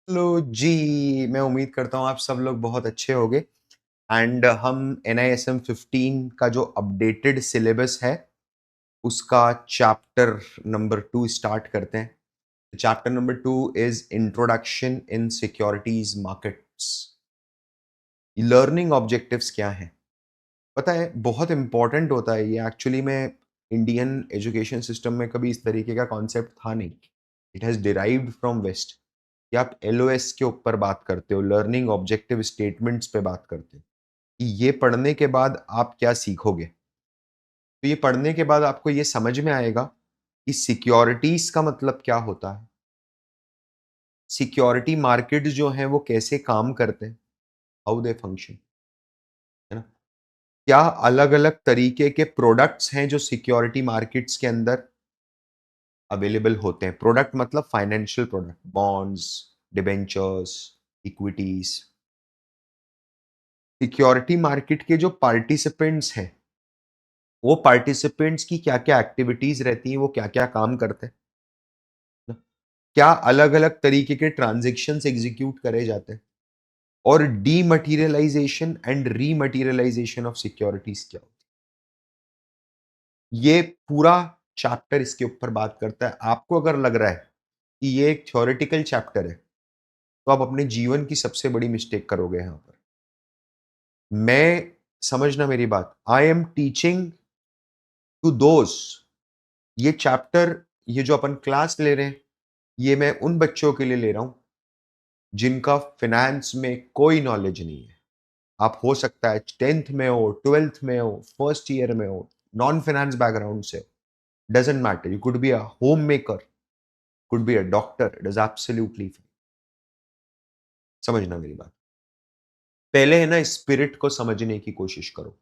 Hello जी, मैं उम्मीद करता हूँ आप सब लोग बहुत अच्छे होंगे एंड हम NISM 15 का जो अपडेटेड सिलेबस है, उसका चैप्टर नंबर 2 स्टार्ट करते हैं। Chapter number 2 is introduction in securities markets. Learning objectives क्या हैं? पता है बहुत इम्पोर्टेंट होता है ये एक्चुअली में इंडियन एजुकेशन सिस्टम में कभी इस तरीके का कॉन्सेप्ट था नहीं। It has derived from west कि आप LOS के ऊपर बात करते हो, लर्निंग ऑब्जेक्टिव स्टेटमेंट्स पे बात करते हो कि ये पढ़ने के बाद आप क्या सीखोगे। तो ये पढ़ने के बाद आपको ये समझ में आएगा कि सिक्योरिटीज़ का मतलब क्या होता है, सिक्योरिटी मार्केट जो हैं वो कैसे काम करते हैं, हाउ दे फंक्शन, है ना? क्या अलग-अलग तरीके के प्रोडक्ट्स हैं जो सिक्योरिटी मार्केट्स के अंदर अवेलेबल होते हैं। प्रोडक्ट मतलब financial product, bonds, debentures, equities. Security market के जो पार्टिसिपेंट्स हैं, वो पार्टिसिपेंट्स की क्या-क्या एक्टिविटीज़ रहती हैं, वो क्या-क्या काम करते हैं, ना? क्या अलग-अलग तरीके के ट्रांज़ैक्शंस एग्ज़ीक्यूट करे जाते हैं और डीमैटेरियलाइज़ेशन एंड रीमैटेरियलाइज़ेशन ऑफ सिक्योरिटीज़ क्या होती है। ये पूरा चैप्टर इसके ऊपर बात करता है। आपको अगर लग रहा है कि ये एक थ्योरेटिकल चैप्टर है, तो आप अपने जीवन की सबसे बड़ी मिस्टेक करोगे यहाँ पर। मैं समझना मेरी बात, I am teaching to those. ये चैप्टर, ये जो अपन क्लास ले रहे हैं, ये मैं उन बच्चों के लिए ले रहा हूँ, जिनका फाइनेंस में कोई नॉलेज नहीं है। आप हो सकता है 10th में हो, 12th में हो, फर्स्ट ईयर में हो, नॉन फाइनेंस बैकग्राउंड से, doesn't matter. You could be a homemaker, could be a doctor, it is absolutely fine. समझना मेरी बात। पहले है ना स्पिरिट को समझने की कोशिश करो।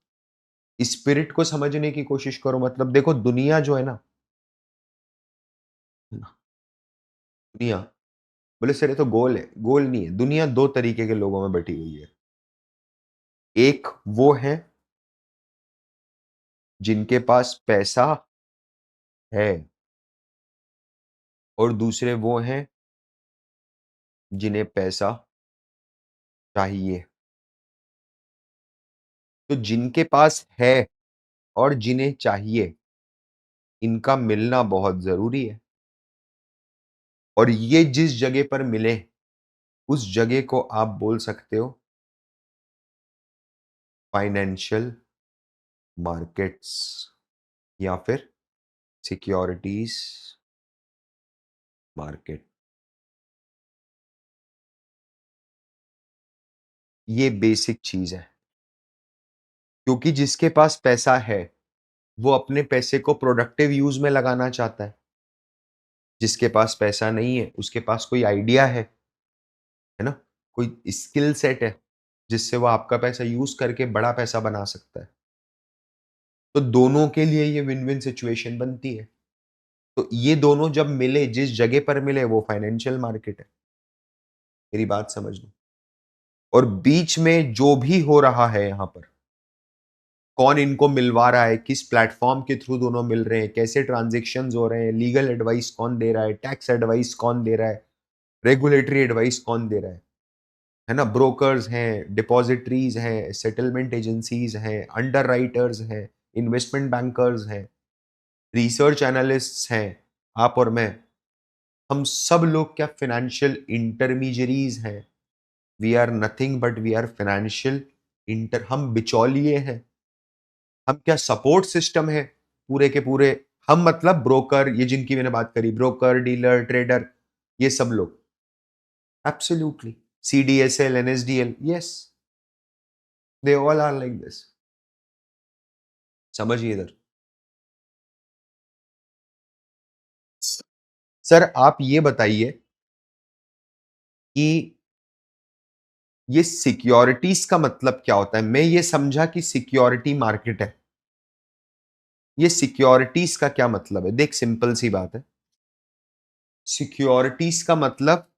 स्पिरिट को समझने की कोशिश करो मतलब देखो दुनिया जो है ना, दुनिया, बोले सर ये तो गोल है, गोल नहीं है। दुनिया 2 तरीके के लोगों में बटी हुई है। एक वो हैं जिनके पास पैसा है और दूसरे वो हैं जिन्हें पैसा चाहिए। तो जिनके पास है और जिन्हें चाहिए, इनका मिलना बहुत ज़रूरी है और ये जिस जगह पर मिले, उस जगह को आप बोल सकते हो फाइनेंशियल मार्केट्स या फिर सिक्योरिटीज़ मार्केट। ये बेसिक चीज़ है, क्योंकि जिसके पास पैसा है, वो अपने पैसे को प्रोडक्टिव यूज़ में लगाना चाहता है। जिसके पास पैसा नहीं है, उसके पास कोई आइडिया है ना? कोई स्किल सेट है, जिससे वो आपका पैसा यूज़ करके बड़ा पैसा बना सकता है। तो दोनों के लिए ये विन-विन सिचुएशन बनती है। तो ये दोनों जब मिले, जिस जगह पर मिले वो फाइनेंशियल मार्केट है। मेरी बात समझ लो। और बीच में जो भी हो रहा है यहाँ पर, कौन इनको मिलवा रहा है, किस प्लेटफ़ॉर्म के थ्रू दोनों मिल रहे हैं, कैसे ट्रांज़ैक्शंस हो रहे हैं, लीगल एडवाइस कौन दे रहा है, टैक्स एडवाइस कौन दे रहा है, रेगुलेटरी एडवाइस कौन दे रहा है ना? ब्रोकर्स हैं, डिपॉज़िटरीज़ हैं, सेटलमेंट एजेंसीज़ हैं, अंडरराइटर्स हैं, इन्वेस्टमेंट बैंकर्स हैं, रिसर्च एनालिस्ट्स हैं, आप और मैं। हम सब लोग क्या फ़ाइनेंशियल इंटरमीडियरीज़ हैं। We are nothing but we are financial inter हम बिचौलिए हैं। हम क्या सपोर्ट सिस्टम है पूरे के पूरे। हम मतलब ब्रोकर, ये जिनकी मैंने बात करी, ब्रोकर, डीलर, ट्रेडर, ये सब लोग। Absolutely. CDSL, NSDL, yes, they all are like this. समझिए इधर। सर आप ये बताइए कि ये सिक्योरिटीज का मतलब क्या होता है? मैं ये समझा कि सिक्योरिटी मार्केट है। ये सिक्योरिटीज का क्या मतलब है? देख सिंपल सी बात है। सिक्योरिटीज का मतलब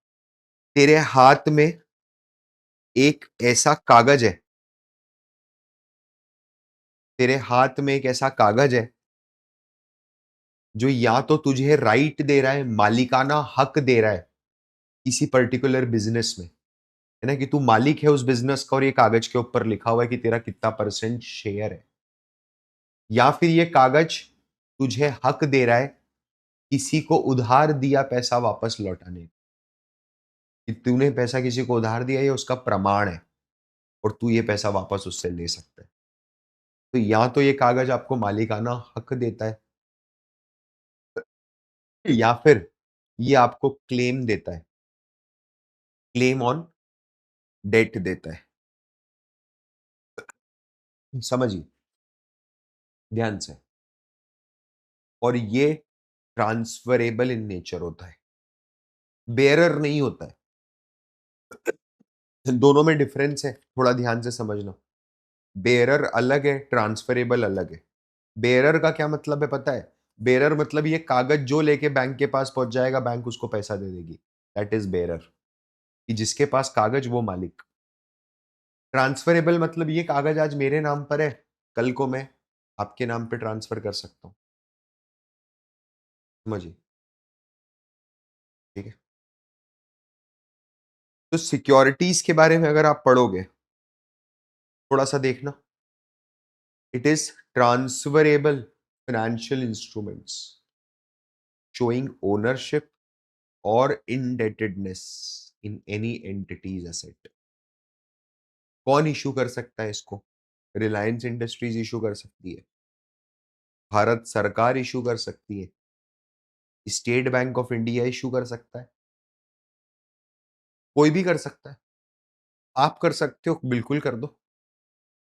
तेरे हाथ में एक ऐसा कागज है, तेरे हाथ में एक ऐसा कागज है जो या तो तुझे राइट दे रहा है, मालिकाना हक दे रहा है किसी पर्टिकुलर बिजनेस में, है ना, कि तू मालिक है उस बिजनेस का और ये कागज के ऊपर लिखा हुआ है कि तेरा कितना परसेंट शेयर है, या फिर ये कागज तुझे हक दे रहा है किसी को उधार दिया पैसा वापस लौटाने का, कि तूने पैसा किसी को उधार दिया, ये उसका प्रमाण है और तू ये पैसा वापस उससे ले सकता है। तो या तो ये कागज आपको मालिकाना हक देता है, या फिर ये आपको क्लेम देता है, क्लेम ऑन डेट देता है। समझिए ध्यान से। और ये ट्रांसफरेबल इन नेचर होता है, बेयरर नहीं होता है। दोनों में डिफरेंस है, थोड़ा ध्यान से समझना। बेयरर अलग है, ट्रांसफरेबल अलग है। बेयरर का क्या मतलब है पता है? बेयरर मतलब ये कागज जो लेके बैंक के पास पहुंच जाएगा, बैंक उसको पैसा दे देगी, दैट इज बेयरर, कि जिसके पास कागज वो मालिक। ट्रांसफरेबल मतलब ये कागज आज मेरे नाम पर है, कल को मैं आपके नाम पे ट्रांसफर कर सकता हूँ। समझिए, ठीक है। तो सिक्योरिटीज के बारे में अगर आप पढ़ोगे, थोड़ा सा देखना, it is transferable financial instruments showing ownership or indebtedness in any entity's asset। कौन इशू कर सकता है इसको? रिलायंस इंडस्ट्रीज इशू कर सकती है, भारत सरकार इशू कर सकती है, state bank of India issue कर सकता है, कोई भी कर सकता है। आप कर सकते हो, बिल्कुल कर दो।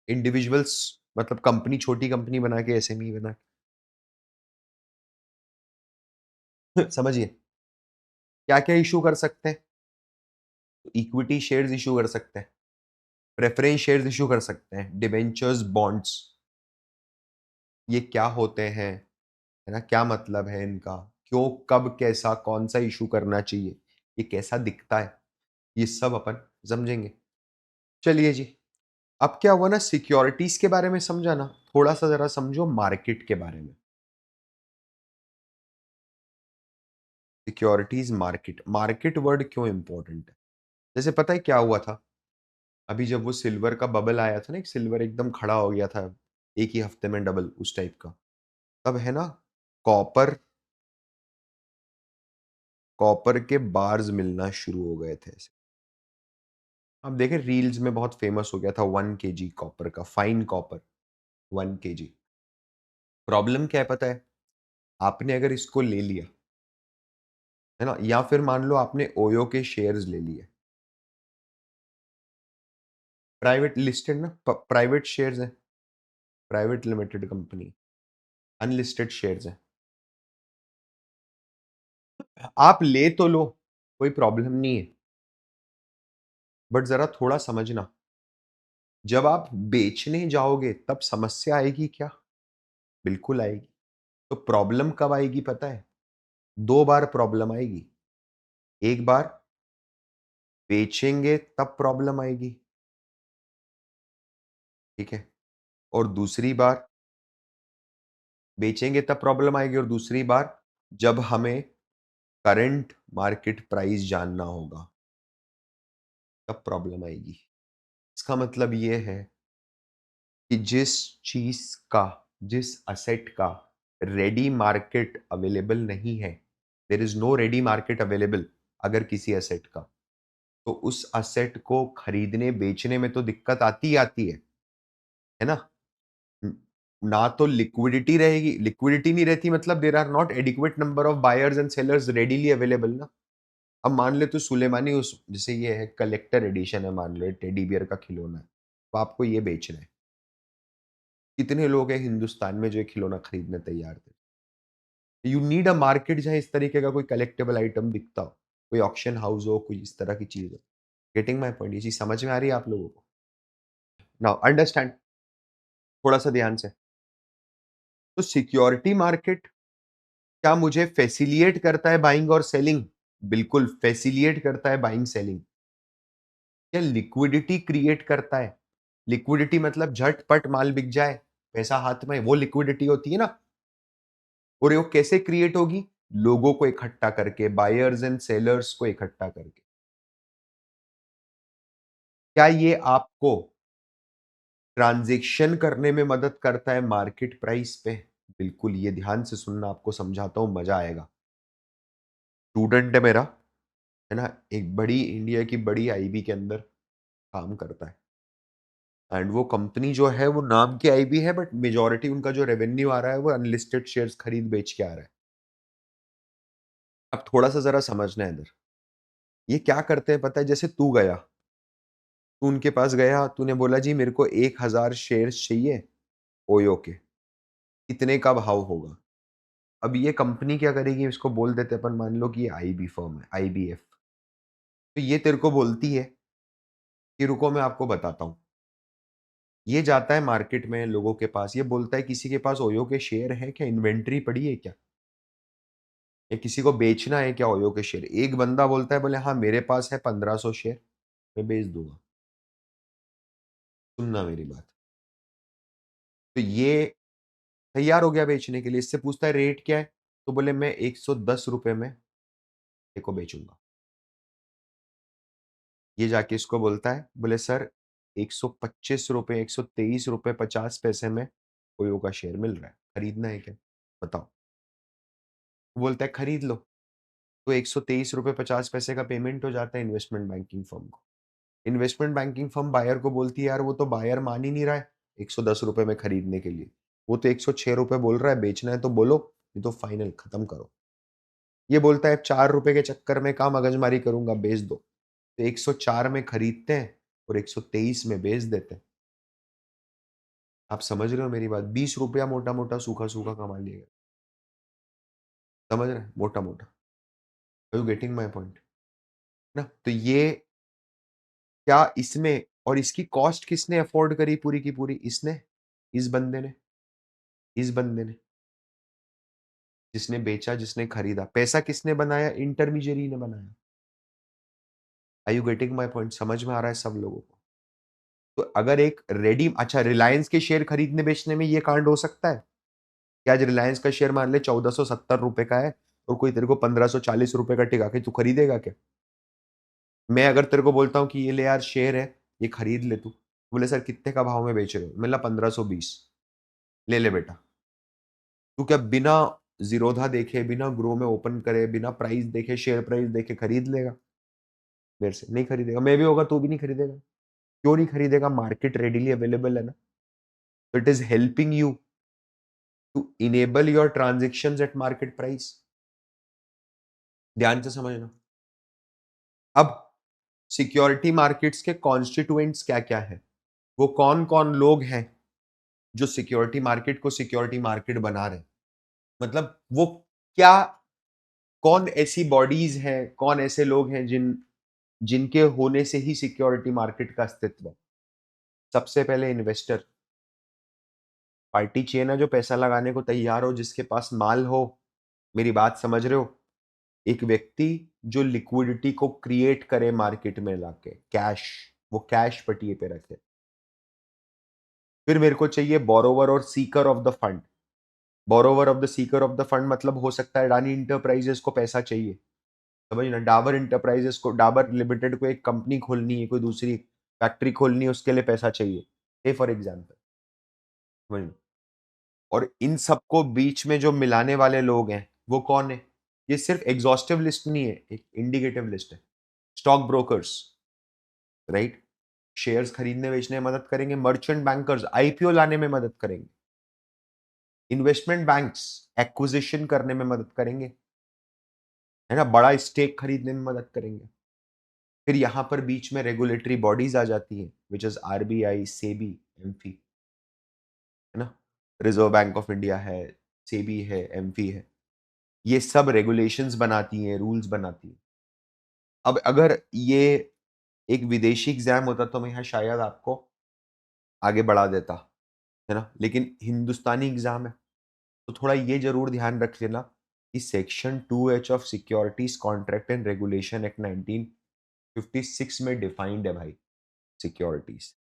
इंडिविजुअल्स मतलब कंपनी, छोटी कंपनी बना के, एसएमई बना के समझिए क्या क्या इशू कर सकते हैं। इक्विटी शेयर्स इशू कर सकते हैं, प्रेफरेंस शेयर्स इशू कर सकते हैं, डिबेंचर्स, बॉन्ड्स। ये क्या होते हैं, है ना, क्या मतलब है इनका, क्यों, कब, कैसा, कौन सा इशू करना चाहिए, ये कैसा दिखता है, ये सब अपन समझेंगे। चलिए जी, अब क्या हुआ ना, सिक्योरिटीज के बारे में समझा ना, थोड़ा सा जरा समझो मार्केट के बारे में। सिक्योरिटीज मार्केट, मार्केट वर्ड क्यों इंपॉर्टेंट है? जैसे पता है क्या हुआ था, अभी जब वो सिल्वर का बबल आया था ना, एक सिल्वर एकदम खड़ा हो गया था एक ही हफ्ते में डबल, उस टाइप का, तब है ना, कॉपर, कॉपर के बार्स मिलना शुरू हो गए थे ऐसे। आप देखें रील्स में बहुत फेमस हो गया था 1 kg कॉपर का, फाइन कॉपर 1 kg। प्रॉब्लम क्या है पता है? आपने अगर इसको ले लिया, है ना, या फिर मान लो आपने ओयो के शेयर्स ले लिए, प्राइवेट लिस्टेड ना, प्राइवेट शेयर्स हैं, private limited company, unlisted shares हैं। आप ले तो लो, कोई प्रॉब्लम नहीं है, बट जरा थोड़ा समझना, जब आप बेचने जाओगे तब समस्या आएगी क्या? बिल्कुल आएगी। तो प्रॉब्लम कब आएगी पता है? दो बार प्रॉब्लम आएगी। एक बार बेचेंगे तब प्रॉब्लम आएगी, ठीक है, और दूसरी बार बेचेंगे तब प्रॉब्लम आएगी, और दूसरी बार जब हमें करंट मार्केट प्राइस जानना होगा तब प्रॉब्लम आएगी। इसका मतलब ये है कि जिस चीज का, जिस असेट का रेडी मार्केट अवेलेबल नहीं है, there is no ready market available अगर किसी असेट का, तो उस असेट को खरीदने बेचने में तो दिक्कत आती ही आती है ना। न- ना तो लिक्विडिटी रहेगी, लिक्विडिटी नहीं रहती मतलब there are not adequate number of buyers and sellers readily available ना। अब मान ले तो सुलेमानी, उस जैसे ये है कलेक्टर एडिशन है, मान लो टेडी बियर का खिलौना है, तो आपको ये बेचना है, कितने लोग हैं हिंदुस्तान में जो ये खिलौना खरीदने तैयार थे? यू नीड अ मार्केट जहां इस तरीके का कोई कलेक्टेबल आइटम दिखता हो, कोई ऑक्शन हाउस हो, कोई इस तरह की चीज हो। Getting my point? ये चीज समझ में आ रही है आप लोगों को? नाउ अंडरस्टैंड, थोड़ा सा ध्यान से। तो सिक्योरिटी मार्केट क्या मुझे फैसिलिएट करता है बाइंग और सेलिंग? बिल्कुल फैसिलिएट करता है बाइंग सेलिंग। क्या लिक्विडिटी क्रिएट करता है? लिक्विडिटी मतलब झटपट माल बिक जाए, पैसा हाथ में, वो लिक्विडिटी होती है ना। और वो कैसे क्रिएट होगी? लोगों को इकट्ठा करके, बायर्स एंड सेलर्स को इकट्ठा करके। क्या ये आपको ट्रांज़ैक्शन करने में मदद करता है मार्केट प्राइस पे? बिल्कुल, ये ध्यान से सुनना, आपको समझाता हूँ, मज़ा आएगा। स्टूडेंट है मेरा, है ना? एक बड़ी इंडिया की बड़ी आईबी के अंदर काम करता है एंड वो कंपनी जो है वो नाम की आईबी है बट मेजॉरिटी उनका जो रेवेन्यू आ रहा है वो अनलिस्टेड शेयर्स खरीद-बेच के आ रहा है। अब थोड़ा-सा ज़रा समझना है इधर। ये क्या करते हैं पता है? जैसे तू गया, तू उनके पास गया, तूने बोला जी मेरे को 1000 शेयर्स चाहिए ओयो के, कितने का भाव होगा? अब ये कंपनी क्या करेगी, इसको बोल देते हैं अपन, मान लो कि ये आईबी फर्म है, आईबीएफ। तो ये तेरे को बोलती है कि रुको मैं आपको बताता हूँ। ये जाता है मार्केट में लोगों के पास, ये बोलता है किसी के पास ओयो के शेयर हैं क्या? इन्वेंटरी पड़ी है क्या? या किसी को बेचना है क्या ओयो के शेयर? एक बंदा बोलता है, बोले हाँ मेरे पास है 1500 शेयर, मैं बेच दूँगा। सुनना मेरी बात। तो ये तैयार हो गया बेचने के लिए, इससे पूछता है रेट क्या है? तो बोले मैं ₹110 में तेरे को बेचूँगा। ये जाके इसको बोलता है, बोले सर ₹125 ₹123 50 पैसे में ओयो का शेयर मिल रहा है, खरीदना है क्या? बताओ। वो बोलता है खरीद लो। तो ₹123 50 पैसे का पेमेंट हो जाता है इन्वेस्टमेंट बैंकिंग फर्म को। इन्वेस्टमेंट बैंकिंग फर्म बायर को बोलती है यार वो तो बायर मान ही नहीं रहा है ₹110 में खरीदने के लिए। वो तो ₹106 बोल रहा है, बेचना है तो बोलो, नहीं तो फाइनल खत्म करो। ये बोलता है ₹4 के चक्कर में कहाँ मगजमारी करूँगा, बेच दो। तो 104 में खरीदते हैं और 123 में बेच देते हैं। आप समझ रहे हो मेरी बात? ₹20 मोटा-मोटा, सूखा-सूखा कमा लिएगा। समझ रहे हैं? मोटा-मोटा। Are you getting my point? ना? तो ये क्या इसमें और इसकी कॉस्ट किसने अफ़ोर्ड करी पूरी की पूरी? इसने, इस बंदे ने, इस बंदे ने। जिसने बेचा, जिसने खरीदा। पैसा किसने बनाया? इंटरमीडिएरी ने बनाया। Are you getting my point? समझ में आ रहा है सब लोगों को? तो अगर एक रेडी अच्छा रिलायंस के शेयर खरीदने-बेचने में ये कांड हो सकता है? कि आज रिलायंस का शेयर मान ले ₹1470 का है और कोई तेरे को ₹1540 का टिका के तू खरीदेगा क्या? मैं अगर तेरे को बोलता हूँ कि ये ले यार शेयर है, ये खरीद ले तू। बोले सर कितने का भाव में बेच रहे हो? मैंने बोला 1520 ले ले बेटा। तू क्या बिना ज़ीरोधा देखे, बिना ग्रो में ओपन करे, बिना प्राइस देखे, शेयर प्राइस देखे खरीद लेगा मेरे से? नहीं खरीदेगा। मैं भी होगा तो भी नहीं खरीदेगा। क्यों नहीं खरीदेगा? मार्केट रेडीली अवेलेबल है ना। तो it is helping you to enable your transactions at market price. ध्यान से समझना। अब सिक्योरिटी मार्केट्स के कॉन्स्टिट्यूएंट्स क्या-क्या हैं? वो कौन-कौन लोग हैं जो सिक्योरिटी मार्केट को सिक्योरिटी मार्केट बना रहे हैं? मतलब वो क्या कौन ऐसी बॉडीज़ हैं, कौन ऐसे लोग हैं जिनके होने से ही सिक्योरिटी मार्केट का अस्तित्व है? सबसे पहले इन्वेस्टर, पार्टी चाहिए ना जो पैसा लगाने को तैयार हो, जिसके पास माल हो। मेरी बात समझ रहे हो? एक व्यक्ति जो लिक्विडिटी को क्रिएट करे मार्केट में लाके, कैश, वो कैश पटिए पे रखे। फिर मेरे को चाहिए बोरोवर और Sikar of the fund. Borrower of the seeker of the fund मतलब हो सकता है अडानी एंटरप्राइजेस को पैसा चाहिए। समझना, डाबर एंटरप्राइजेस को, डाबर लिमिटेड को एक कंपनी खोलनी है, कोई दूसरी फैक्ट्री खोलनी है, उसके लिए पैसा चाहिए। से फॉर एग्जाम्पल, समझ। और इन सबको बीच में जो मिलाने वाले लोग हैं, वो कौन है? ये सिर्फ एग्जॉस्टिव लिस्ट नहीं है, एक इंडिकेटिव लिस्ट है। Stock brokers, right? शेयर्स खरीदने बेचने में मदद करेंगे। मर्चेंट बैंकर्स आईपीओ लाने में मदद करेंगे। इन्वेस्टमेंट बैंक्स एक्विजिशन करने में मदद करेंगे, है ना? बड़ा स्टेक खरीदने में मदद करेंगे। फिर यहाँ पर बीच में रेगुलेटरी बॉडीज आ जाती हैं, which is RBI, SEBI, AMFI, है ना? रिजर्व बैंक ऑफ इंडिया है, सेबी है, एमफी है। ये सब रेगुलेशंस बनाती हैं, रूल्स बनाती हैं। अब अगर ये एक विदेशी एग्जाम होता तो मैं यहाँ शायद आपको आगे बढ़ा देता, है ना? लेकिन हिंदुस्तानी एग्जाम है, तो थोड़ा ये ज़रूर ध्यान रख लेना कि section 2H of securities contract and regulation act 1956 में डिफाइंड है भाई सिक्योरिटीज़,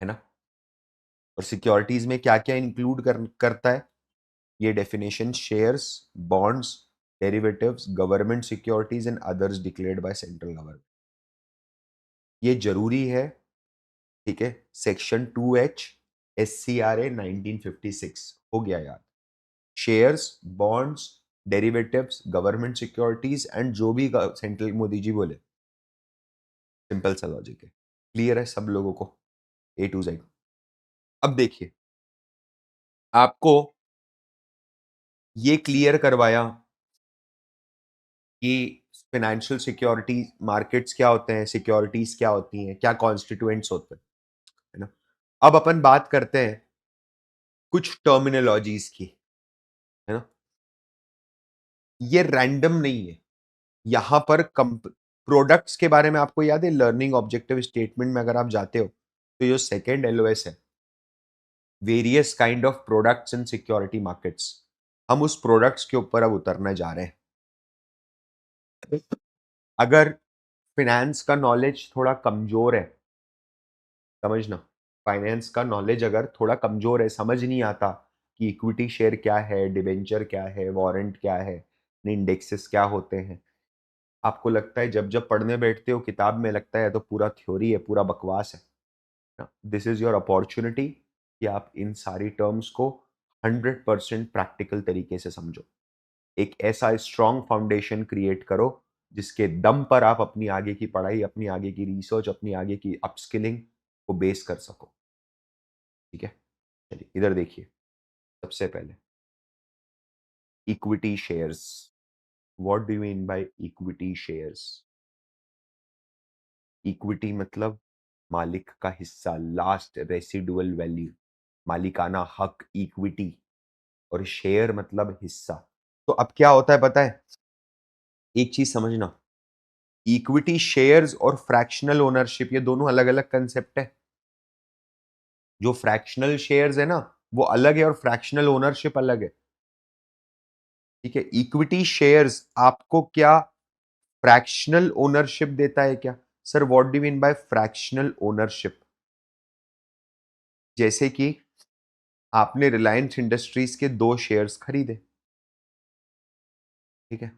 है ना? और सिक्योरिटीज़ में क्या-क्या इंक्लूड करता है? ये definition shares, bonds, derivatives, government securities and others declared by central government. ये ज़रूरी है, ठीक है? सेक्शन 2H एससीआरए 1956 हो गया याद। Shares, bonds, derivatives, government securities and जो भी ग सेंट्रल मोदी जी बोले, सिंपल सा लॉजिक है। क्लियर है सब लोगों को? ए टू ज़ेड। अब देखिए, आपको ये क्लियर करवाया कि फाइनेंशियल सिक्योरिटी मार्केट्स क्या होते हैं, सिक्योरिटीज़ क्या होती हैं, क्या कॉन्स्टिट्यूएंट्स होते हैं, है ना? अब अपन बात करते हैं कुछ टर्मिनोलॉजीज़ की, है ना? ये रैंडम नहीं है। यहाँ पर कंप प्रोडक्ट्स के बारे में आपको याद है लर्निंग ऑब्जेक्टिव स्टेटमेंट में अगर आप जाते हो, तो जो सेकंड एलओएस है, various kind of products in security markets, हम उस प्रोडक्ट्स के ऊपर अब उतरने जा रहे हैं। अगर फाइनेंस का नॉलेज थोड़ा कमज़ोर है, समझना, फाइनेंस का नॉलेज अगर थोड़ा कमज़ोर है, समझ नहीं आता कि इक्विटी शेयर क्या है, डिबेंचर क्या है, वारंट क्या है, इंडेक्सेस क्या होते हैं। आपको लगता है जब-जब पढ़ने बैठते हो किताब में लगता है ये तो पूरा थ्योरी है, पूरा बकवास है। दिस इज़ योर अपॉर्च्युनिटी कि आप इन सारी टर्म्स को 100% प्रैक्टिकल तरीके से समझो। एक ऐसा स्ट्रॉन्ग फाउंडेशन क्रिएट करो, जिसके दम पर आप अपनी आगे की पढ़ाई, अपनी आगे की रिसर्च, अपनी आगे की अपस्किलिंग को बेस कर सको। ठीक है? चलिए इधर देखिए, सबसे पहले equity shares. What do you mean by equity shares? Equity मतलब मालिक का हिस्सा, लास्ट रेसिडुअल वैल्यू, मालिकाना हक, इक्विटी, और शेयर मतलब हिस्सा। तो अब क्या होता है पता है? एक चीज समझना, इक्विटी शेयर्स और फ्रैक्शनल ओनरशिप ये दोनों अलग-अलग कंसेप्ट है। जो फ्रैक्शनल शेयर्स है ना, वो अलग है और फ्रैक्शनल ओनरशिप अलग है। ठीक है? इक्विटी शेयर्स आपको क्या फ्रैक्शनल ओनरशिप देता है क्या? Sir what do you mean by fractional ownership? जैसे कि आपने रिलायंस इंडस्ट्रीज के 2 शेयर्स खरीदे, ठीक है?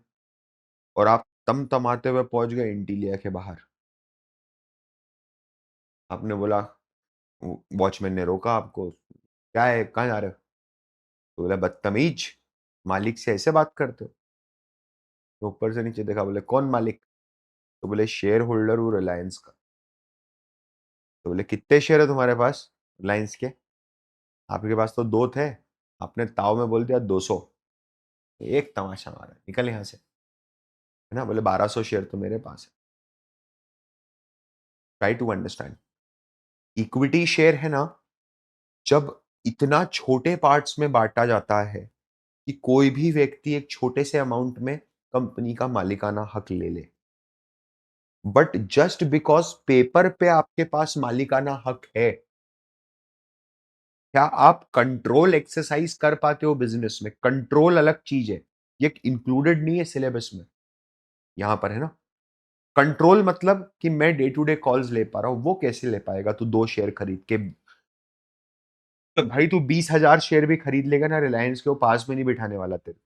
और आप तमतमाते हुए पहुंच गए इंटीलिया के बाहर। आपने बोला, वॉचमैन ने रोका आपको, क्या है, कहाँ जा रहे हो? तो बोला बदतमीज, मालिक से ऐसे बात करते हो? तो ऊपर से नीचे देखा, बोले कौन मालिक? तो बोले शेयर होल्डर हूँ रिलायंस का। तो बोले कितने शेयर है तुम्हारे पास रिलायंस के? आपके पास तो 2 थे, आपने ताव में बोल दिया 200। एक तमाशा मारा, निकल यहाँ से, है ना? बोले 1200 शेयर तो मेरे पास है। Try to understand. Equity share है ना, जब इतना छोटे पार्ट्स में बांटा जाता है कि कोई भी व्यक्ति एक छोटे से अमाउंट में कंपनी का मालिकाना हक ले ले, बट जस्ट बिकॉज पेपर पे आपके पास मालिकाना हक है, क्या आप कंट्रोल एक्सरसाइज कर पाते हो बिजनेस में? कंट्रोल अलग चीज है, ये इंक्लूडेड नहीं है सिलेबस में। यहां पर है ना, कंट्रोल मतलब कि मैं डे टू डे कॉल्स ले पा रहा हूं, वो कैसे ले पाएगा तू 2 शेयर खरीद के? तो भाई तू 20,000 शेयर भी खरीद लेगा ना रिलायंस के, वो पास में नहीं बिठाने वाला तेरे।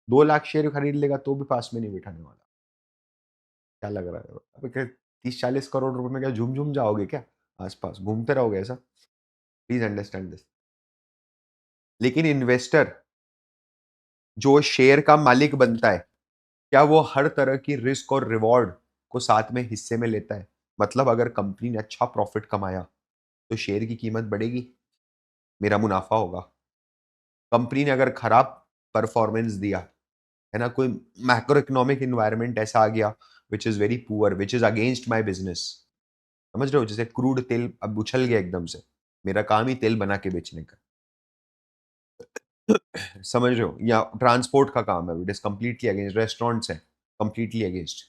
2 लाख शेयर खरीद लेगा तो भी पास में नहीं बिठाने वाला। क्या लग रहा है? अबे क्या 30-40 करोड़ रुपए में क्या झूम-झूम जाओगे क्या? आस-पास घूमते रहोगे ऐसा? Please understand this. लेकिन इन्वेस्टर जो शेयर का मालिक बनता है, क्या वो हर तरह की रिस्क और रिवॉर्ड को साथ में हिस्से में लेता है? मतलब अगर कंपनी ने अच्छा प्रॉफिट कमाया, तो शेयर की कीमत बढ़ेगी, मेरा मुनाफा होगा। कंपनी ने अगर खराब परफॉर्मेंस दिया, है ना, कोई मैक्रो इकोनॉमिक एनवायरनमेंट ऐसा आ गया which is very poor, which is against my business, समझ रहे हो? जैसे क्रूड तेल अब उछल गया एकदम से, मेरा काम ही तेल बना के बेचने का। समझ रहे हो? या ट्रांसपोर्ट का काम है, it is completely against, restaurants हैं, कंप्लीटली अगेंस्ट,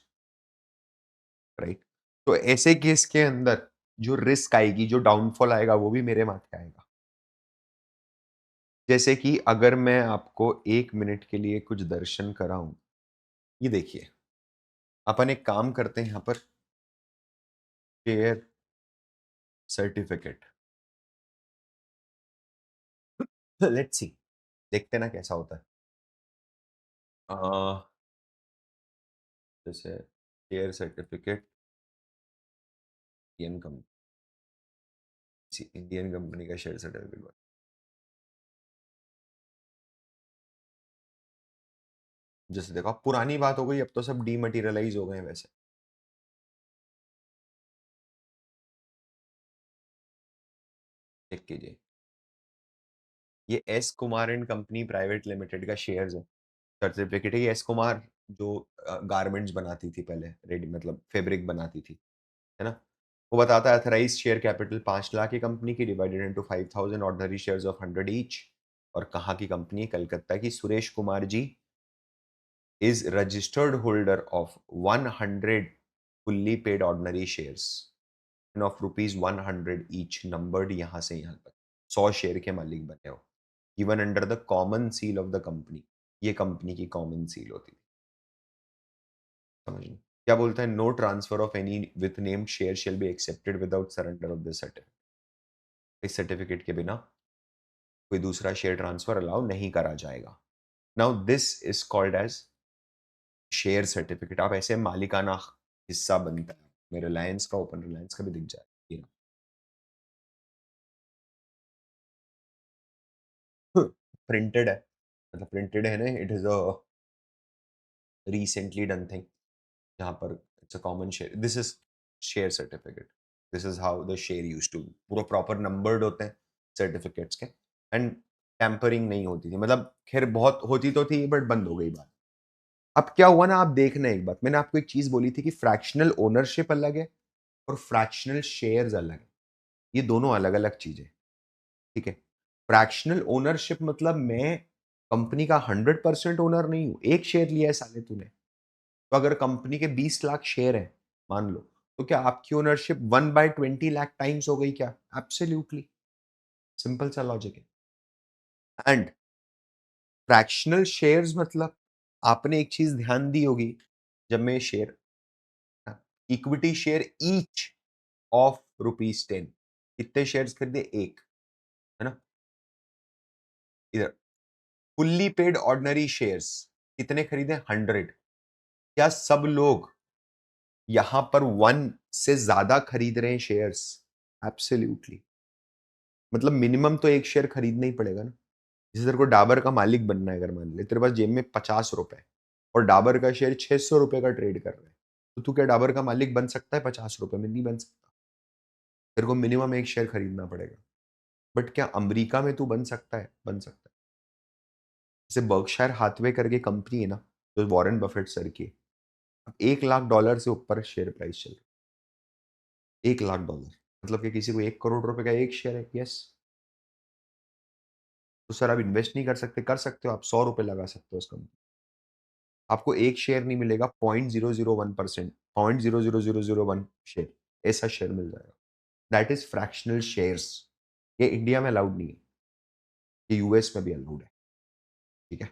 राइट? तो ऐसे केस के अंदर जो रिस्क आएगी, जो डाउनफॉल आएगा, वो भी मेरे माथे आएगा। जैसे कि अगर मैं आपको 1 मिनट के लिए कुछ दर्शन कराऊँ, ये देखिए, अपन एक काम करते हैं यहाँ पर, शेयर सर्टिफिकेट। लेट्स सी, देखते हैं ना कैसा होता है। अ, जैसे share certificate Indian company, Indian company का शेयर सर्टिफिकेट। जैसे देखो, अब पुरानी बात हो गई, अब तो सब डीमटेरियलाइज हो गए हैं वैसे। चेक कीजिए, ये S Kumar and company private limited का शेयर्स है, सर्टिफिकेट है। ये एस कुमार जो गारमेंट्स बनाती थी पहले, रेडी मतलब फैब्रिक बनाती थी, है ना? वो बताता है अथराइज्ड शेयर कैपिटल 5 लाख की कंपनी की, divided into 5000 ordinary shares of 100 each. और कहाँ की कंपनी है? कलकत्ता की। Suresh Kumar ji is registered holder of 100 fully paid ordinary shares and of rupees 100 each, numbered यहाँ से यहाँ तक 100 शेयर के मालिक बने हो, even under the common seal of the company. ये कंपनी की कॉमन सील होती है, समझ लो। क्या बोलता है? No transfer of any with named share shall be accepted without surrender of this certificate. इस सर्टिफिकेट के बिना कोई दूसरा शेयर ट्रांसफर अलाउ नहीं करा जाएगा। Now this is called as share certificate. आप ऐसे मालिकाना हिस्सा बनता है में रिलायंस का, ओपन रिलायंस का भी दिख जाए ये प्रिंटेड है, मतलब प्रिंटेड है ना, it is a recently done thing, जहाँ पर it's a common share, this is share certificate, this is how the share used to, पूरा प्रॉपर नंबर्ड होते हैं सर्टिफिकेट्स के, एंड टैम्परिंग नहीं होती थी, मतलब खैर बहुत होती तो थी बट बंद हो गई बात। अब क्या हुआ ना, आप देखना एक बात, मैंने आपको एक चीज बोली थी कि फ्रैक्शनल ओनरशिप अलग है और फ्रैक्शनल शेयर्स अलग है, ये दोनों अलग अलग चीजें, ठीक है? फ्रैक्शनल ओनरशिप मतलब मैं कंपनी का 100% ओनर नहीं हूं, एक शेयर लिया है साले तूने, तो अगर कंपनी के 20 लाख शेयर हैं मान लो, तो क्या आपकी ओनरशिप 1/20 लाख टाइम्स हो गई क्या? एब्सोल्युटली, सिंपल सा लॉजिक है। एंड फ्रैक्शनल शेयर्स मतलब आपने एक चीज ध्यान दी होगी, जब मैं share, equity share each of ₹10, कितने शेयर्स खरीदे? एक, है ना? इधर फुल्ली पेड ऑर्डिनरी शेयर्स कितने खरीदे? 100। क्या सब लोग यहां पर वन से ज्यादा खरीद रहे हैं शेयर्स? एब्सोल्युटली, मतलब मिनिमम तो एक शेयर खरीदना ही पड़ेगा ना। जैसे तेरे को डाबर का मालिक बनना है, अगर मान ले तेरे पास जेब में 50 रुपए और डाबर का शेयर 600 रुपए का ट्रेड कर रहा है, तो तू क्या डाबर का मालिक बन सकता है 50 रुपए में? नहीं बन सकता, तेरे को मिनिमम एक शेयर खरीदना पड़ेगा। बट क्या अमेरिका में तू बन सकता है? बन सकता है। जैसे बर्कशायर हाथवे करके कंपनी है ना, जो वॉरेन बफेट सर की, अब $1 लाख से ऊपर शेयर प्राइस चल रहा है। $1 लाख, मतलब कि किसी को 1 करोड़ रुपए का एक शेयर है, यस। तो सर आप इन्वेस्ट नहीं कर सकते? कर सकते हो, आप ₹100 लगा सकते हो उस कंपनी। आपको एक शेयर नहीं मिलेगा, 0.001%, 0.00001 शेयर, ऐसा शेयर मिल जाएगा। That is fractional shares. ये इंडिया में अलाउड नहीं है, ये यूएस में भी अलाउड है, ठीक है?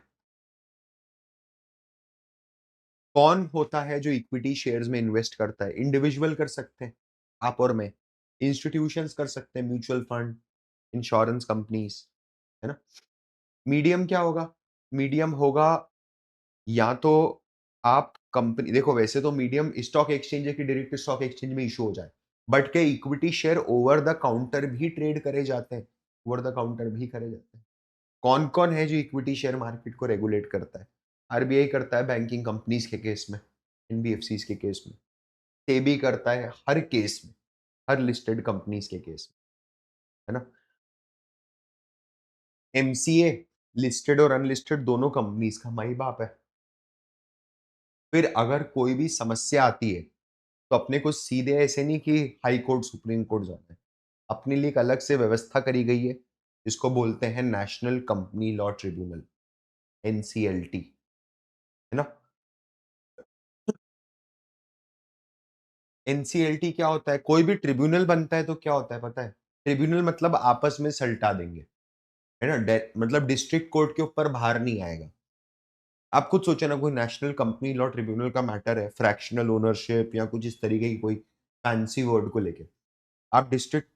कौन होता है जो इक्विटी शेयर्स में इन्वेस्ट करता है? इंडिविजुअल कर सकते हैं, आप और मैं। इंस्टीट्यूशंस कर सकते हैं, म्यूचुअल फंड, इंश्योरेंस कंपनीज, है ना? मीडियम क्या होगा? मीडियम होगा, या तो आप कंपनी, देखो वैसे तो मीडियम स्टॉक एक्सचेंज है कि डायरेक्ट स्टॉक एक्सचेंज में इशू हो जाए, बट क्या equity share over the counter भी ट्रेड करे जाते हैं? ओवर द काउंटर भी करे जाते हैं। कौन कौन है जो इक्विटी शेयर मार्केट को रेगुलेट करता है? आरबीआई करता है बैंकिंग कंपनीज के केस में, एनबीएफसीज के केस में, सेबी करता है हर केस में, हर लिस्टेड कंपनीज के केस में, है ना? एमसीए लिस्टेड और अनलिस्टेड दोनों कंपनीज का माई बाप है। फिर अगर कोई भी समस्या आती है, तो अपने को सीधे ऐसे नहीं कि हाई कोर्ट, सुप्रीम कोर्ट जाना है। अपने लिए एक अलग से व्यवस्था करी गई है, जिसको बोलते हैं national company law tribunal, NCLT, है ना? एनसीएलटी क्या होता है? कोई भी ट्रिब्यूनल बनता है तो क्या होता है पता है? ट्रिब्यूनल मतलब आपस में सल्टा देंगे, है ना? मतलब डिस्ट्रिक्ट कोर्ट के ऊपर बाहर नहीं आएगा। आप खुद सोचे ना, कोई नेशनल कंपनी लॉ ट्रिब्यूनल का मैटर है, फ्रैक्शनल ओनरशिप या कुछ इस तरीके की कोई फैंसी वर्ड को लेके, आप डिस्ट्रिक्ट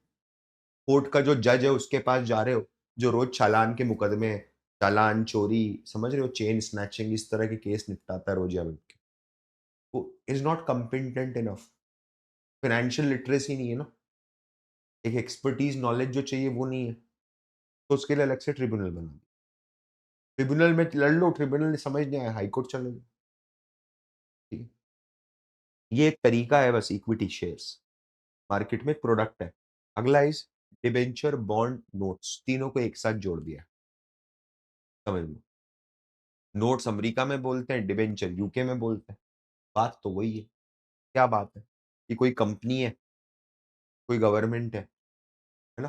कोर्ट का जो जज है उसके पास जा रहे हो, जो रोज चालान के मुकदमे, चालान चोरी, समझ रहे हो, चेन स्नैचिंग, इस तरह के केस निपटाता है रोज या बैठ के, वो is not competent enough. Financial literacy नहीं है ना, एक एक्सपर्टीज़ नॉलेज जो चाहिए वो नहीं है, तो उसके लिए अलग से ट्रिब्यूनल बना दिया। ट्रिब्यूनल में लड़ लो, ट्रिब्यूनल ने समझ नहीं आया, हाई कोर्ट चले जाओ, ठीक है। ये एक तरीका है बस इक्विटी शेयर्स, मार्केट में एक प्रोडक्ट है। अगला इज़ डिबेंचर, बॉन्ड, नोट्स, तीनों को एक साथ जोड़ दिया, समझ लो। नोट्स अमेरिका में बोलते हैं, डिबेंचर यूके में बोलते हैं, बात तो वही है। क्या बात है कि कोई कंपनी है, कोई गवर्नमेंट है ना?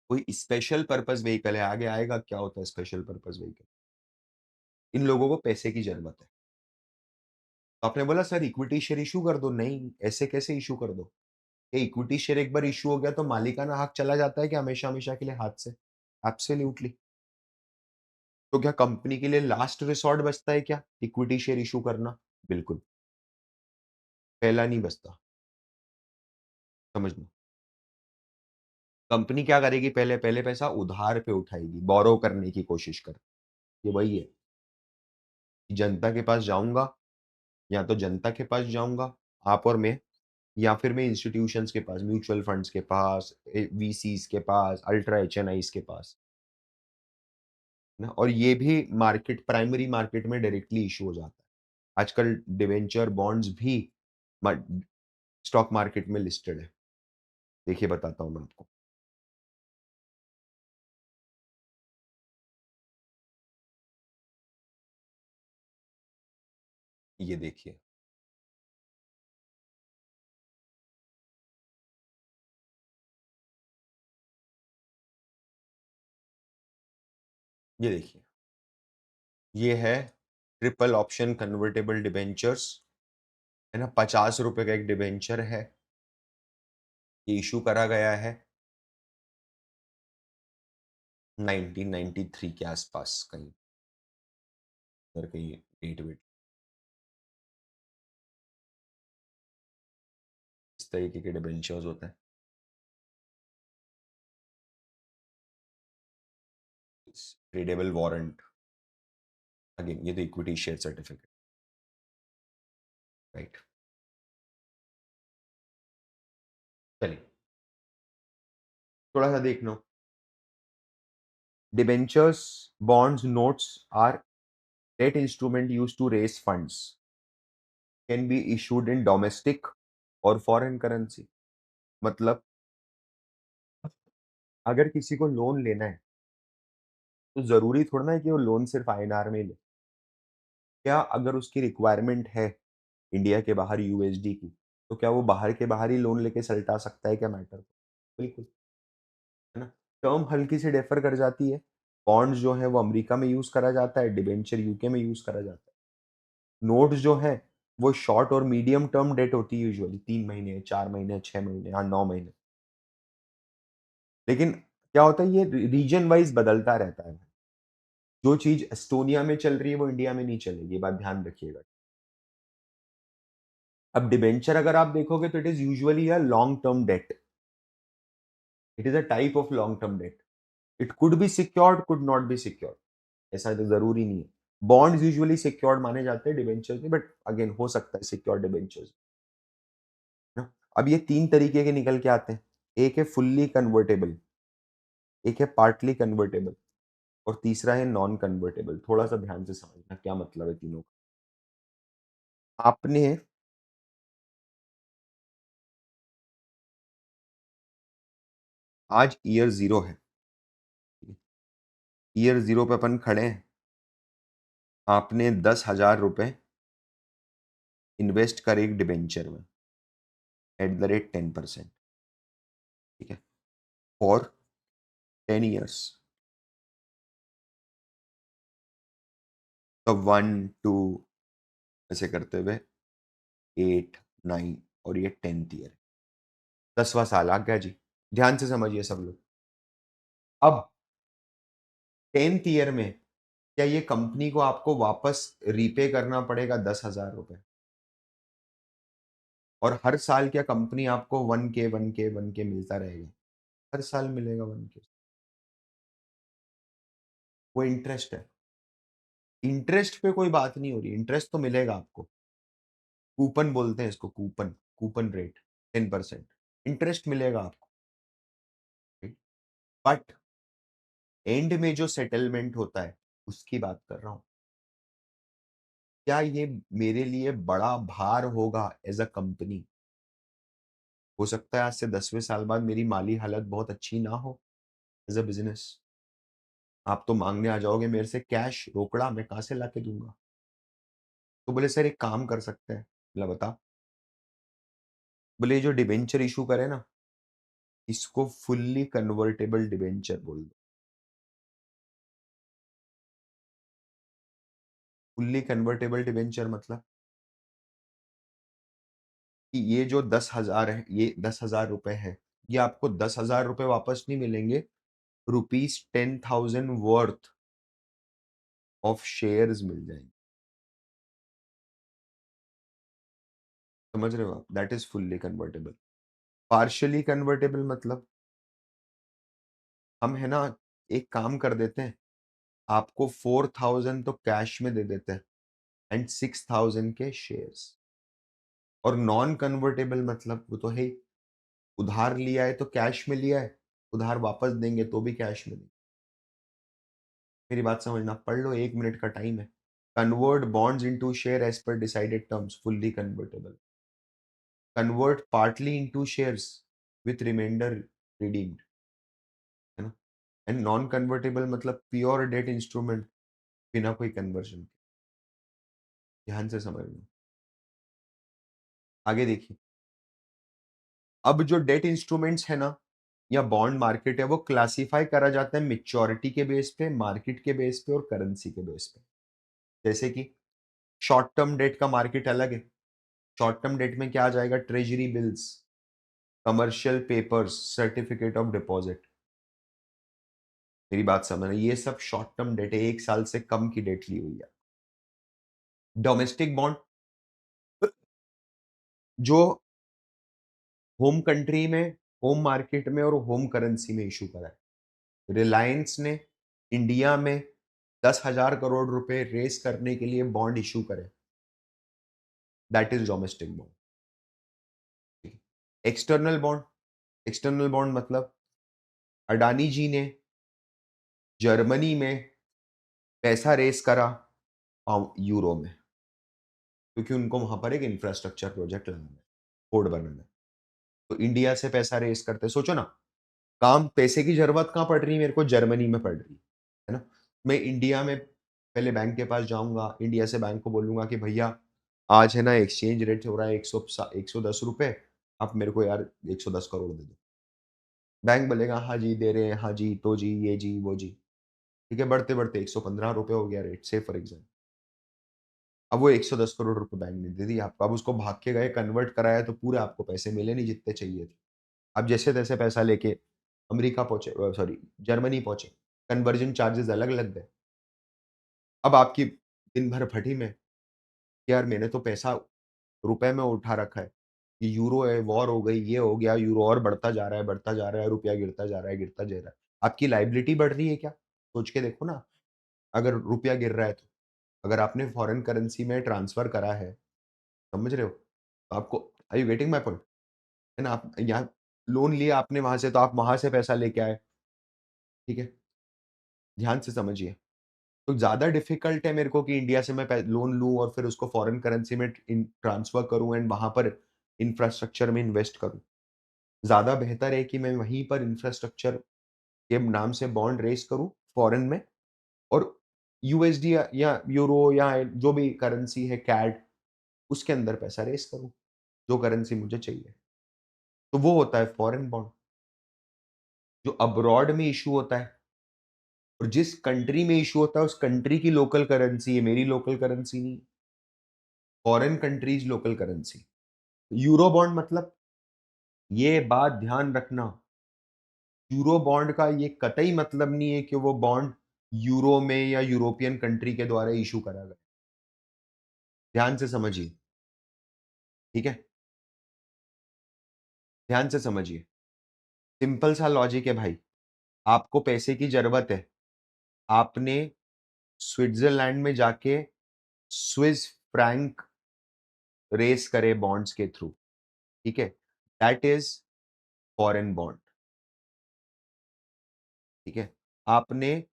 कोई स्पेशल पर्पस व्हीकल है, आगे आएगा क्या होता है स्पेशल पर्पस व्हीकल। इन लोगों को पैसे की ज़रूरत है। तो आपने बोला सर इक्विटी शेयर इश्यू कर दो, नहीं, ऐसे कैसे इश्यू कर दो? ये इक्विटी शेयर एक बार इश्यू हो गया तो मालिकाना हक चला जाता है क्या हमेशा-हमेशा के लिए हाथ से? एब्सोल्यूटली। तो क्या कंपनी के लिए लास्ट रिसॉर्ट बचता है क्या इक्विटी शेयर इश्यू करना? बिल्कुल, पहला नहीं बचता, समझ लो। कंपनी क्या करेगी पहले? पहले पैसा उधार पे उठाएगी, बोरो करने की कोशिश कर, ये वही है। जनता के पास जाऊँगा, या तो जनता के पास जाऊँगा, आप और मैं, या फिर मैं इंस्टीट्यूशंस के पास, म्यूचुअल फंड्स के पास, वीसीज़ के पास, अल्ट्रा एचएनआईज़ के पास, है ना? और ये भी मार्केट, प्राइमरी मार्केट में डायरेक्टली इश्यू हो जाता है। आजकल डिबेंचर, बॉन्ड्स भी मा स्टॉक मार्केट में लिस्टेड है। देखिए बताता हूँ मैं आपको। ये देखिए, ये देखिए, ये है ट्रिपल ऑप्शन कन्वर्टिबल डिबेंचर्स, है ना? ₹50 का एक डिबेंचर है, ये इश्यू करा गया है 1993 के आसपास कहीं, अगर कहीं डेट-वेट इस तरीके के डिबेंचर्स होते हैं। ट्रेडेबल वारंट, अगेन ये तो इक्विटी शेयर सर्टिफिकेट, राइट? चलिए, थोड़ा-सा देख लो। Debentures, bonds, notes are debt instrument used to raise funds. Can be issued in domestic और फॉरेन करेंसी। मतलब अगर किसी को लोन लेना है, तो ज़रूरी थोड़ा ना है कि वो लोन सिर्फ़ आईएनआर में ही ले। क्या अगर उसकी रिक्वायरमेंट है इंडिया के बाहर यूएसडी की, तो क्या वो बाहर के बाहर ही लोन लेके सलटा सकता है क्या मैटर को? बिल्कुल, है ना? टर्म हल्की सी डिफ़र कर जाती है। बॉन्ड्स जो है वो अमेरिका में यूज़ करा जाता है, डिबेंचर यूके में यूज़ करा जाता है। नोट्स जो हैं, वो शॉर्ट और मीडियम टर्म डेट होती है यूजुअली 3 महीने, 4 महीने, 6 महीने, हाँ 9 महीने। लेकिन क्या होता है ये रीजन वाइज़ बदलता रहता है। जो चीज़ एस्टोनिया में चल रही है वो इंडिया में नहीं चलेगी, ये बात ध्यान रखिएगा। अब डिबेंचर अगर आप देखोगे तो it is usually a long term debt. It is a type of long term debt. It could be secured, could not be secured, ऐसा तो ज़रूरी नहीं है। बॉन्ड्स यूजुअली सिक्योर्ड माने जाते हैं, डिबेंचर्स नहीं, बट अगेन हो सकता है सिक्योर्ड डिबेंचर्स, है ना? अब ये 3 तरीके के निकल के आते हैं। एक है फुल्ली कन्वर्टेबल, एक है पार्टली कन्वर्टेबल और तीसरा है नॉन कन्वर्टेबल। थोड़ा-सा ध्यान से समझना क्या मतलब है तीनों का। आपने आज ईयर 0 है, ईयर 0 पे अपन खड़े हैं। आपने ₹10,000 इन्वेस्ट करे एक डिबेंचर में एट द रेट 10%, ठीक है? For 10 years. तो 1, 2 ऐसे करते हुए 8, 9 और ये 10th ईयर, 10वां साल आ गया जी। ध्यान से समझिए सब लोग। अब 10th ईयर में क्या ये कंपनी को आपको वापस रीपे करना पड़ेगा ₹10,000 और हर साल क्या कंपनी आपको 1K, 1K, 1K मिलता रहेगा? हर साल मिलेगा 1K। वो इंटरेस्ट है। इंटरेस्ट पे कोई बात नहीं हो रही, इंटरेस्ट तो मिलेगा आपको। कूपन बोलते हैं इसको, कूपन, कूपन रेट 10% इंटरेस्ट मिलेगा आपको, राइट? बट एंड में जो सेटलमेंट होता है, उसकी बात कर रहा हूँ। क्या ये मेरे लिए बड़ा भार होगा एज़ अ कंपनी? हो सकता है आज से 10वें साल बाद मेरी माली हालत बहुत अच्छी ना हो एज़ अ बिज़नेस। आप तो माँगने आ जाओगे मेरे से कैश, रोकड़ा, मैं कहाँ से लाके दूँगा? तो बोले सर एक काम कर सकते हैं। बोला बता। बोले ये जो डिबेंचर इश्यू करे ना, इसको फुल्ली कन्वर्टिबल डिबेंचर बोल दो। फुल्ली कन्वर्टिबल डिबेंचर मतलब कि ये जो 10,000 है, ये 10,000 रुपए है, ये आपको 10,000 रुपए वापस नहीं मिलेंगे, रुपीज़ 10,000 वर्थ ऑफ शेयर्स मिल जाएँगे। समझ रहे हो आप? That is fully convertible. Partially convertible मतलब हम है ना एक काम कर देते हैं, आपको 4,000 तो कैश में दे देते हैं एंड 6,000 के शेयर्स। और नॉन कन्वर्टेबल मतलब वो तो है ही, उधार लिया है तो कैश में लिया है, उधार वापस देंगे तो भी कैश में देंगे। मेरी बात समझना, पढ़ लो, 1 मिनट का टाइम है। Convert bonds into share as per decided terms, fully convertible. Convert partly into shares with reminder redeemed, है ना? एंड नॉन कन्वर्टेबल मतलब प्योर डेट इंस्ट्रूमेंट, बिना कोई कन्वर्जन के। ध्यान से समझना। आगे देखिए, अब जो डेट इंस्ट्रूमेंट्स है ना या बॉन्ड मार्केट है, वो क्लासिफाई करा जाता है मैच्योरिटी के बेस पे, मार्केट के बेस पे और करेंसी के बेस पे। जैसे कि शॉर्ट टर्म डेट का मार्केट अलग है। शॉर्ट टर्म डेट में क्या आ जाएगा? Treasury bills, commercial papers, certificate of deposit. मेरी बात समझना, ये सब शॉर्ट टर्म डेट है, 1 साल से कम की डेट ली हुई है। डोमेस्टिक बॉन्ड जो होम कंट्री में, होम मार्केट में और होम करेंसी में इशू करा है। रिलायंस ने इंडिया में 10,000 करोड़ रुपए रेस करने के लिए बॉन्ड इशू करे। That is domestic bond. External bond, external bond मतलब अडानी जी ने जर्मनी में पैसा रेस करा यूरो में, क्योंकि उनको वहां पर एक इंफ्रास्ट्रक्चर प्रोजेक्ट लगाना है, पोर्ट बनाना है। तो इंडिया से पैसा रेस करते, सोचो ना, काम पैसे की जरूरत कहाँ पड़ रही है मेरे को? जर्मनी में पड़ रही है ना? मैं इंडिया में पहले बैंक के पास जाऊंगा, इंडिया से बैंक को बोलूंगा कि भैया आज है ना एक्सचेंज रेट हो रहा है 110 रुपए, आप मेरे को यार 110 करोड़ दे दो। बैंक बोलेगा हाँ जी दे रहे हैं, हाँ जी, तो जी, ये जी, वो जी। ठीक है, बढ़ते बढ़ते 115 रुपए हो गया रेट से फॉर एग्जाम्पल। अब वो 110 करोड़ रुपए बैंक ने दे दी आपको, अब उसको भाग के गए, कन्वर्ट कराया तो पूरे आपको पैसे मिले नहीं जितने चाहिए थे। अब जैसे तैसे पैसा लेके अमेरिका पहुंचे, सॉरी, जर्मनी पहुंचे, कन्वर्जन चार्जेस अलग लग गए। अब आपकी दिन भर फटी में, यार मैंने तो पैसा रुपए में उठा रखा है, ये यूरो है, वॉर हो गई, ये हो गया, यूरो और बढ़ता जा रहा है, बढ़ता जा रहा है, रुपया गिरता जा रहा है, गिरता जा रहा है। आपकी लायबिलिटी बढ़ रही है क्या? सोच के देखो ना, अगर रुपया गिर रहा है तो। अगर आपने फॉरेन करेंसी में ट्रांसफर करा है, समझ रहे हो? तो आपको, are you getting my point? है ना? आप यहाँ लोन लिया आपने वहां से, तो आप वहां से पैसा लेके आए, ठीक है? ध्यान से समझिए। तो ज़्यादा डिफ़िकल्ट है मेरे को कि इंडिया से मैं पै लोन लूँ और फिर उसको फ़ॉरेन करेंसी में ट्रांसफ़र करूँ एंड वहाँ पर इंफ्रास्ट्रक्चर में इन्वेस्ट करूँ। ज़्यादा बेहतर है कि मैं वहीं पर इंफ्रास्ट्रक्चर के नाम से बॉन्ड रेज़ करूँ फ़ॉरेन में, और यूएसडी या यूरो या जो भी करेंसी है, कैड, उसके अंदर पैसा रेज़ करूँ, जो करेंसी मुझे चाहिए। तो वो होता है फ़ॉरेन बॉन्ड, जो अब्रॉड में इश्यू होता है, और जिस कंट्री में इश्यू होता है उस कंट्री की लोकल करेंसी है, मेरी लोकल करेंसी नहीं, foreign countries local currency. Euro bond मतलब, ये बात ध्यान रखना, यूरो बॉन्ड का ये कतई मतलब नहीं है कि वो बॉन्ड यूरो में या यूरोपियन कंट्री के द्वारा इश्यू करा गया। ध्यान से समझिए, ठीक है? ध्यान से समझिए। सिंपल सा लॉजिक है भाई। आपको पैसे की ज़रूरत है। आपने स्विट्ज़रलैंड में जाके स्विस फ्रैंक रेज़ करे बॉन्ड्स के थ्रू, ठीक है? दैट इज़ फॉरेन बॉन्ड, ठीक है? आपने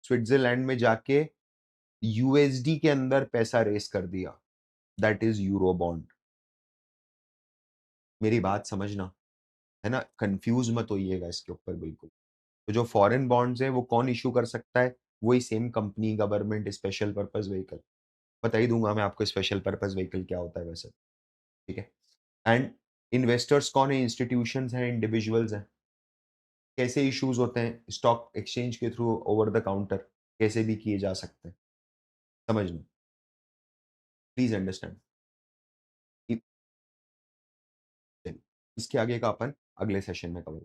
स्विट्ज़रलैंड में जाके यूएसडी के अंदर पैसा रेज़ कर दिया, दैट इज़ यूरो बॉन्ड। मेरी बात समझना, है ना? कन्फ्यूज़ मत होइएगा इसके ऊपर बिल्कुल। तो जो फॉरेन बॉन्ड्स हैं, वो कौन इश्यू कर सकता है? वही same company, government, special purpose vehicle. बता ही दूँगा मैं आपको स्पेशल पर्पज़ व्हीकल क्या होता है वैसे, ठीक है? एंड इन्वेस्टर्स कौन है? इंस्टीट्यूशंस हैं, इंडिविजुअल्स हैं। कैसे इश्यूज़ होते हैं? स्टॉक एक्सचेंज के थ्रू ओवर द काउंटर कैसे भी किए जा सकते हैं। समझना, प्लीज़ अंडरस्टैंड। इ चलिए, इसके आगे का अपन अगले सेशन में कवर